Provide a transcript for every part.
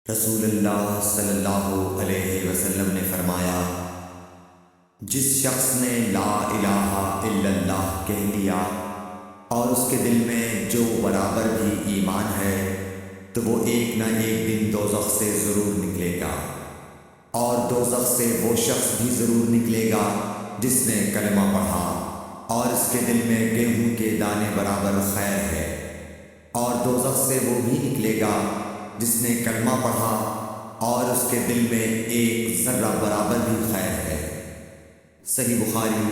رسول اللہ صلی اللہ علیہ وسلم نے فرمایا، جس شخص نے لا الہ الا اللہ کہہ لیا اور اس کے دل میں جو برابر بھی ایمان ہے تو وہ ایک نہ ایک دن دوزخ سے ضرور نکلے گا، اور دوزخ سے وہ شخص بھی ضرور نکلے گا جس نے کلمہ پڑھا اور اس کے دل میں گیہوں کے دانے برابر خیر ہے، اور دوزخ سے وہ بھی نکلے گا جس نے کلمہ پڑھا اور اس کے دل میں ایک ذرہ برابر بھی خیر ہے۔ صحیح بخاری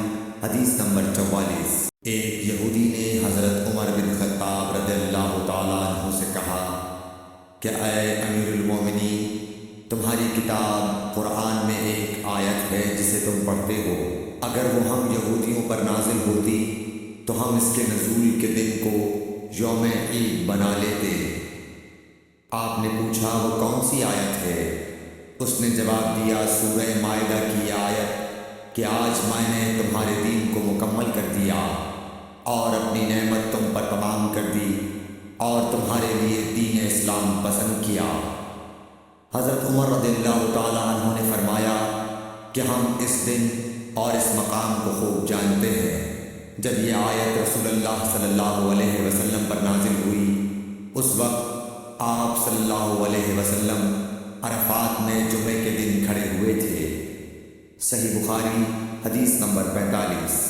حدیث نمبر 44۔ ایک یہودی نے حضرت عمر بن خطاب رضی اللہ تعالیٰ عنہ سے کہا کہ اے امیر المومنین، تمہاری کتاب قرآن میں ایک آیت ہے جسے تم پڑھتے ہو، اگر وہ ہم یہودیوں پر نازل ہوتی تو ہم اس کے نزول کے دن کو یوم عید بنا لیتے۔ آپ نے پوچھا وہ کون سی آیت ہے؟ اس نے جواب دیا، سورہ مائدہ کی آیت کہ آج میں نے تمہارے دین کو مکمل کر دیا اور اپنی نعمت تم پر تمام کر دی اور تمہارے لیے دین اسلام پسند کیا۔ حضرت عمر رضی اللہ تعالیٰ عنہ نے فرمایا کہ ہم اس دن اور اس مقام کو خوب جانتے ہیں۔ جب یہ آیت رسول اللہ صلی اللہ علیہ وسلم پر نازل ہوئی، اس وقت آپ صلی اللہ علیہ وسلم عرفات میں جمعے کے دن کھڑے ہوئے تھے۔ صحیح بخاری حدیث نمبر 45۔